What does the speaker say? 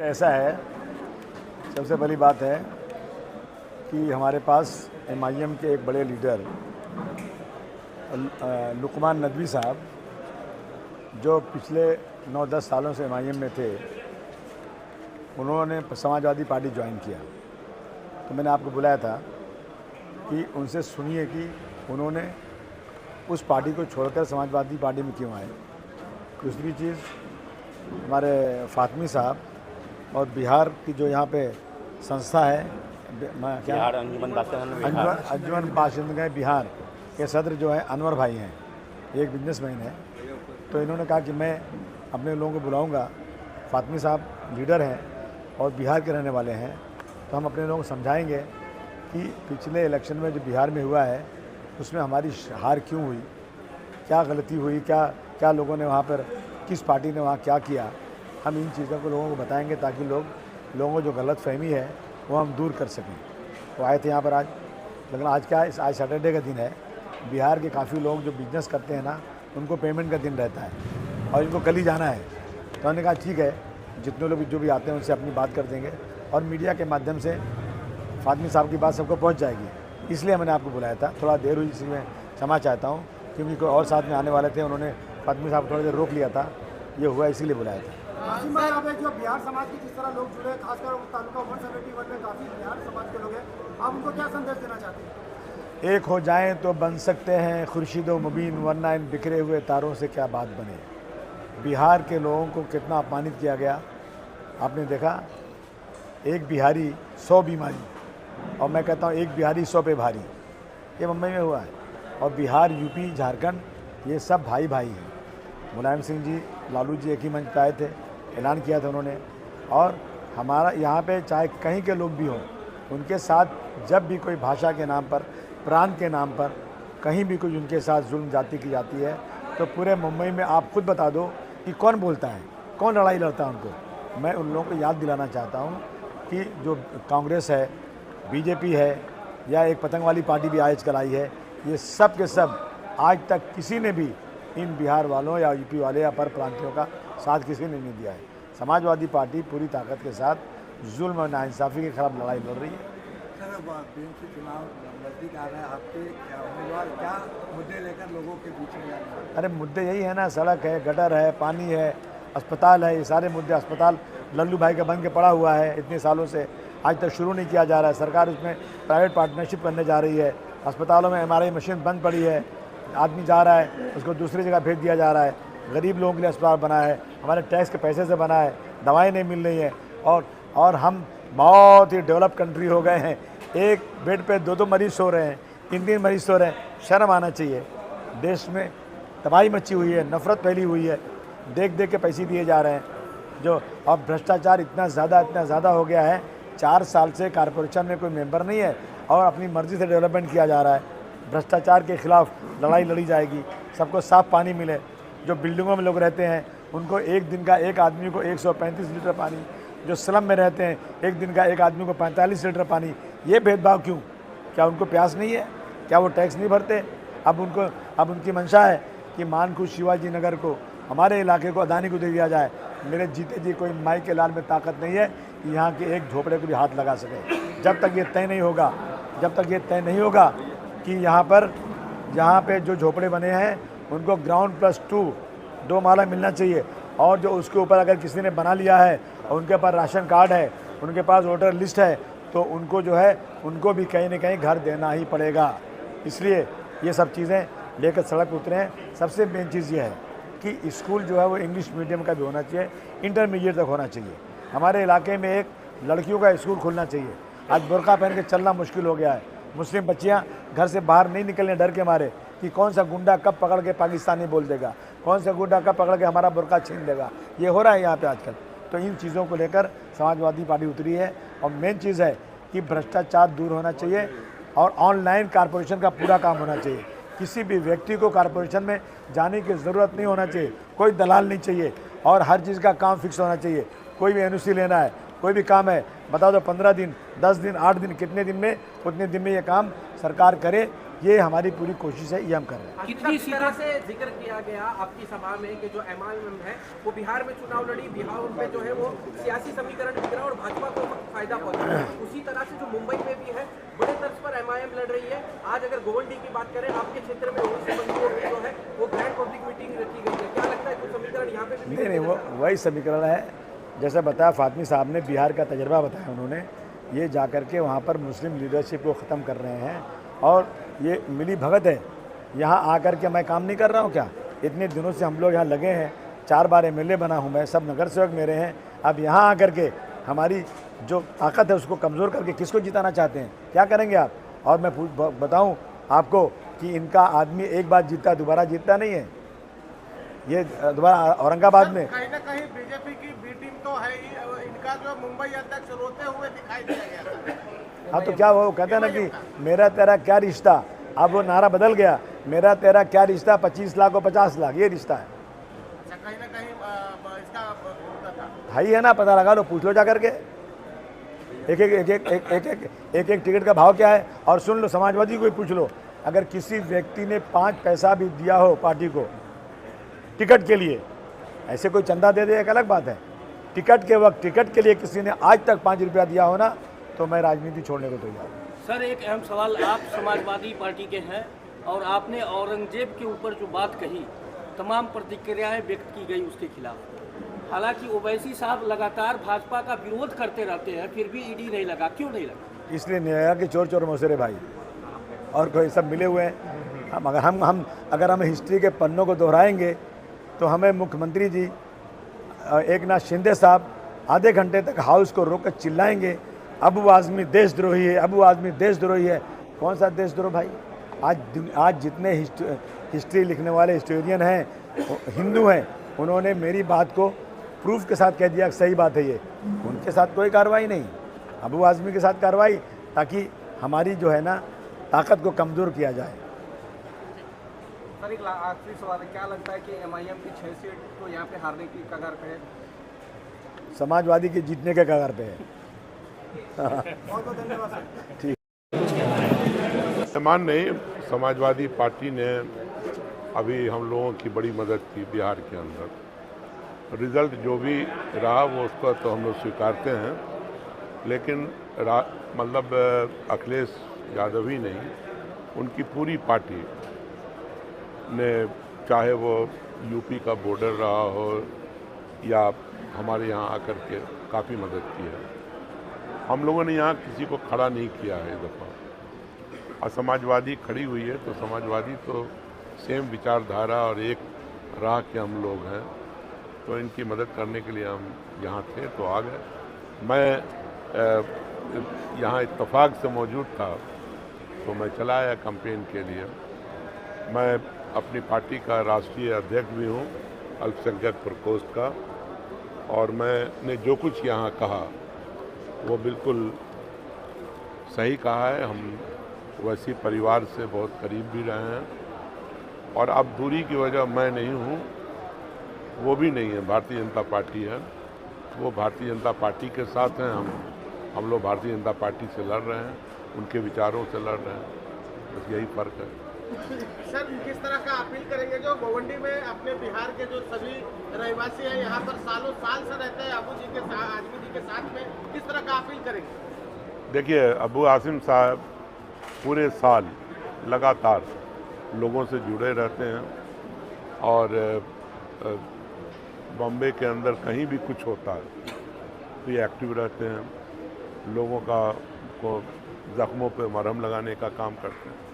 ऐसा है, सबसे पहली बात है कि हमारे पास एमआईएम के एक बड़े लीडर लुकमान नदवी साहब, जो पिछले 9-10 सालों से एमआईएम में थे, उन्होंने समाजवादी पार्टी ज्वाइन किया। तो मैंने आपको बुलाया था कि उनसे सुनिए कि उन्होंने उस पार्टी को छोड़कर समाजवादी पार्टी में क्यों आए। दूसरी चीज़, हमारे फातमी साहब और बिहार की जो यहाँ पे संस्था है, बिहार अंजुमन बाशिंदगाए बिहार के सदर जो है अनवर भाई हैं, एक बिजनेसमैन है। तो इन्होंने कहा कि मैं अपने लोगों को बुलाऊंगा। फातमी साहब लीडर हैं और बिहार के रहने वाले हैं, तो हम अपने लोगों को समझाएंगे कि पिछले इलेक्शन में जो बिहार में हुआ है उसमें हमारी हार क्यों हुई, क्या गलती हुई, क्या लोगों ने वहाँ पर, किस पार्टी ने वहाँ क्या किया। हम इन चीज़ों को लोगों को बताएंगे ताकि लोगों को जो गलत फहमी है वो हम दूर कर सकें। तो आए थे यहाँ पर आज, लेकिन आज क्या है, आज सैटरडे का दिन है। बिहार के काफ़ी लोग जो बिजनेस करते हैं ना, उनको पेमेंट का दिन रहता है और इनको कल ही जाना है। तो हमने कहा ठीक है, जितने लोग जो भी आते हैं उनसे अपनी बात कर देंगे और मीडिया के माध्यम से फातमी साहब की बात सबको पहुँच जाएगी। इसलिए मैंने आपको बुलाया था। थोड़ा देर हुई, इसलिए मैं क्षमा चाहता हूँ, क्योंकि कोई और साथ में आने वाले थे, उन्होंने फातमी साहब थोड़ी देर रोक लिया था। ये हुआ इसीलिए बुलाया था। जो बिहार समाज के जिस तरह लोग जुड़े, खासकर तालुका 171 में काफ़ी बिहार समाज के लोग हैं, आप उनको क्या संदेश देना चाहते हैं? एक हो जाएं तो बन सकते हैं खुर्शीदो मुबीन, वरना इन बिखरे हुए तारों से क्या बात बने। बिहार के लोगों को कितना अपमानित किया गया आपने देखा। एक बिहारी 100 बीमारी, और मैं कहता हूँ एक बिहारी 100 पे भारी। ये मुंबई में हुआ है। और बिहार, यूपी, झारखंड, ये सब भाई भाई हैं। मुलायम सिंह जी, लालू जी एक ही मंच पे आए थे, ऐलान किया था उन्होंने। और हमारा यहाँ पे चाहे कहीं के लोग भी हों, उनके साथ जब भी कोई भाषा के नाम पर, प्रांत के नाम पर कहीं भी कोई उनके साथ जुल्म जाति की जाती है, तो पूरे मुंबई में आप खुद बता दो कि कौन बोलता है, कौन लड़ाई लड़ता है उनको। मैं उन लोगों को याद दिलाना चाहता हूँ कि जो कांग्रेस है, बीजेपी है, या एक पतंग वाली पार्टी भी आजकल आई है, ये सब के सब आज तक किसी ने भी इन बिहार वालों या यूपी वाले या पर प्रांतियों का साथ किसी ने नहीं दिया है। समाजवादी पार्टी पूरी ताकत के साथ जुल्म और नाइंसाफ़ी के खिलाफ लड़ाई लड़ रही है। सर, चुनाव नजदीक आ रहा है, आपके उम्मीदवार क्या मुद्दे लेकर लोगों के बीच में जा रहे हैं? अरे मुद्दे यही है ना, सड़क है, गटर है, पानी है, अस्पताल है, ये सारे मुद्दे। अस्पताल लल्लू भाई का बन के पड़ा हुआ है इतने सालों से, आज तक शुरू नहीं किया जा रहा है। सरकार उसमें प्राइवेट पार्टनरशिप करने जा रही है। अस्पतालों में एमआरआई मशीन बंद पड़ी है, आदमी जा रहा है उसको दूसरी जगह भेज दिया जा रहा है। गरीब लोगों के लिए अस्पताल बना है, हमारे टैक्स के पैसे से बना है, दवाएं नहीं मिल रही हैं। और हम बहुत ही डेवलप कंट्री हो गए हैं। एक बेड पे 2-2 मरीज सो रहे हैं, 3-3 मरीज सो रहे हैं। शर्म आना चाहिए। देश में तबाही मची हुई है, नफरत फैली हुई है, देख देख के पैसे दिए जा रहे हैं जो। अब भ्रष्टाचार इतना ज़्यादा हो गया है। 4 साल से कॉरपोरेशन में कोई मेंबर नहीं है और अपनी मर्ज़ी से डेवलपमेंट किया जा रहा है। भ्रष्टाचार के खिलाफ लड़ाई लड़ी जाएगी। सबको साफ़ पानी मिले। जो बिल्डिंगों में लोग रहते हैं उनको एक दिन का एक आदमी को 135 लीटर पानी, जो स्लम में रहते हैं एक दिन का एक आदमी को 45 लीटर पानी। ये भेदभाव क्यों? क्या उनको प्यास नहीं है? क्या वो टैक्स नहीं भरते? अब उनकी मंशा है कि मानखुश शिवाजी नगर को, हमारे इलाके को अदानी को दे दिया जाए। मेरे जीते जी कोई माई के लाल में ताकत नहीं है कि यहाँ के एक झोपड़े को भी हाथ लगा सके। जब तक ये तय नहीं होगा कि यहाँ पे जो झोपड़े बने हैं उनको ग्राउंड +2 2 माला मिलना चाहिए। और जो उसके ऊपर अगर किसी ने बना लिया है और उनके पास राशन कार्ड है, उनके पास वोटर लिस्ट है, तो उनको जो है उनको भी कहीं न कहीं घर देना ही पड़ेगा। इसलिए ये सब चीज़ें लेकर सड़क पर उतरे हैं। सबसे मेन चीज़ ये है कि स्कूल जो है वो इंग्लिश मीडियम का भी होना चाहिए, इंटरमीडिएट तक होना चाहिए। हमारे इलाके में एक लड़कियों का स्कूल खुलना चाहिए। आज बुर्का पहन के चलना मुश्किल हो गया है। मुस्लिम बच्चियाँ घर से बाहर नहीं निकलने डर के मारे कि कौन सा गुंडा कब पकड़ के पाकिस्तानी बोल देगा, कौन सा गुंडा कब पकड़ के हमारा बुर्का छीन देगा। ये हो रहा है यहाँ पे आजकल। तो इन चीज़ों को लेकर समाजवादी पार्टी उतरी है। और मेन चीज़ है कि भ्रष्टाचार दूर होना चाहिए और ऑनलाइन कॉर्पोरेशन का पूरा काम होना चाहिए। किसी भी व्यक्ति को कॉर्पोरेशन में जाने की ज़रूरत नहीं होना चाहिए, कोई दलाल नहीं चाहिए, और हर चीज़ का काम फिक्स होना चाहिए। कोई भी एनओसी लेना है, कोई भी काम है, बता दो 15 दिन, 10 दिन, 8 दिन, कितने दिन में, उतने दिन में ये काम सरकार करे। ये हमारी पूरी कोशिश है, ये हम कर रहे हैं। कितनी तरह से जिक्र किया गया आपकी सभा में कि जो एमआईएम है वो बिहार में चुनाव लड़ी, बिहार में जो है वो सियासी समीकरण बिगड़ा और भाजपा को फायदा पहुंचा। उसी तरह से जो मुंबई में भी है बड़े तर्ज पर एमआईएम लड़ रही है। आज अगर गोवंडी की बात करें, आपके क्षेत्र में ओवैसी मंत्रियों की जो है वो ग्रैंड पब्लिक मीटिंग रखी गई है, क्या लगता है कुछ समीकरण यहाँ पे? नहीं, वो वही समीकरण है जैसे बताया फातमी साहब ने, बिहार का तजर्बा बताया उन्होंने। ये जा कर के वहाँ पर मुस्लिम लीडरशिप को ख़त्म कर रहे हैं और ये मिली भगत है। यहाँ आकर के मैं काम नहीं कर रहा हूँ क्या? इतने दिनों से हम लोग यहाँ लगे हैं, 4 बार एमएलए बना हूँ मैं, सब नगर सेवक मेरे हैं। अब यहाँ आकर के हमारी जो ताकत है उसको कमज़ोर करके किसको जिताना चाहते हैं? क्या करेंगे आप? और मैं बताऊँ आपको कि इनका आदमी एक बार जीतता दोबारा जीतता नहीं है। ये दोबारा औरंगाबाद में कहीं ना कहीं बीजेपी की बी टीम तो है ही, इनका जो मुंबई अध्यक्ष रोते हुए दिखाई दिया गया था। हाँ, तो क्या वो कहते हैं ना कि मेरा तेरा क्या रिश्ता, अब वो नारा बदल गया, मेरा तेरा क्या रिश्ता, 25 लाख और 50 लाख, ये रिश्ता है। अच्छा, कहीं ना कहीं इसका भाई है ना, पता लगा लो, पूछ लो जा करके। एक टिकट का भाव क्या है, और सुन लो समाजवादी को ही पूछ लो, अगर किसी व्यक्ति ने 5 पैसा भी दिया हो पार्टी को टिकट के लिए, ऐसे कोई चंदा दे दे एक अलग बात है, टिकट के वक्त टिकट के लिए किसी ने आज तक 5 रुपया दिया हो ना, तो मैं राजनीति छोड़ने को तैयार हूँ। सर, एक अहम सवाल, आप समाजवादी पार्टी के हैं और आपने औरंगजेब के ऊपर जो बात कही, तमाम प्रतिक्रियाएं व्यक्त की गई उसके खिलाफ। हालांकि ओवैसी साहब लगातार भाजपा का विरोध करते रहते हैं, फिर भी ईडी नहीं लगा, क्यों नहीं लगा? इसलिए नहीं लगा कि चोर चोर मौसेरे भाई और कोई सब मिले हुए हैं। अगर हम हिस्ट्री के पन्नों को दोहराएंगे तो हमें मुख्यमंत्री जी एक नाथ शिंदे साहब आधे घंटे तक हाउस को रोक कर चिल्लाएंगे, अब वो आदमी देशद्रोही है, अब वो आदमी देशद्रोही है। कौन सा देशद्रोह भाई? आज जितने हिस्ट्री लिखने वाले हिस्टोरियन हैं, हिंदू हैं, उन्होंने मेरी बात को प्रूफ के साथ कह दिया कि सही बात है ये। उनके साथ कोई कार्रवाई नहीं, अबू आज़मी के साथ कार्रवाई, ताकि हमारी जो है ना ताकत को कमज़ोर किया जाए। सर, एक आखिरी सवाल है, क्या लगता है कि एमआईएम की 6 सीट तो यहाँ पे हारने की कगार पे है? समाजवादी के जीतने के कगार पे है। बहुत बहुत धन्यवाद सर। ठीक। समान नहीं, समाजवादी पार्टी ने अभी हम लोगों की बड़ी मदद की बिहार के अंदर। रिजल्ट जो भी रहा वो उसको तो हम लोग स्वीकारते हैं, लेकिन मतलब अखिलेश यादव ही नहीं, उनकी पूरी पार्टी ने, चाहे वो यूपी का बॉर्डर रहा हो या हमारे यहाँ आकर के काफ़ी मदद की है। हम लोगों ने यहाँ किसी को खड़ा नहीं किया है इस दफ़ा, और समाजवादी खड़ी हुई है तो समाजवादी तो सेम विचारधारा और एक राह के हम लोग हैं, तो इनकी मदद करने के लिए हम यहाँ थे तो आ गए। मैं यहाँ इत्तेफाक से मौजूद था तो मैं चला आया कैंपेन के लिए। मैं अपनी पार्टी का राष्ट्रीय अध्यक्ष भी हूँ अल्पसंख्यक प्रकोष्ठ का, और मैंने जो कुछ यहाँ कहा वो बिल्कुल सही कहा है। हम वैसी परिवार से बहुत करीब भी रहे हैं, और अब दूरी की वजह मैं नहीं हूँ, वो भी नहीं है, भारतीय जनता पार्टी है, वो भारतीय जनता पार्टी के साथ हैं। हम लोग भारतीय जनता पार्टी से लड़ रहे हैं, उनके विचारों से लड़ रहे हैं, बस यही फ़र्क है। सर, किस तरह का अपील करेंगे जो गोवंडी में अपने बिहार के जो सभी रहवासी हैं, यहाँ पर सालों साल से रहते हैं आज़मी जी के साथ में, किस तरह का अपील करेंगे? देखिए, अबू आसिम साहब पूरे साल लगातार लोगों से जुड़े रहते हैं, और बॉम्बे के अंदर कहीं भी कुछ होता है तो ये एक्टिव रहते हैं, लोगों को ज़ख्मों पे मरहम लगाने का काम करते हैं।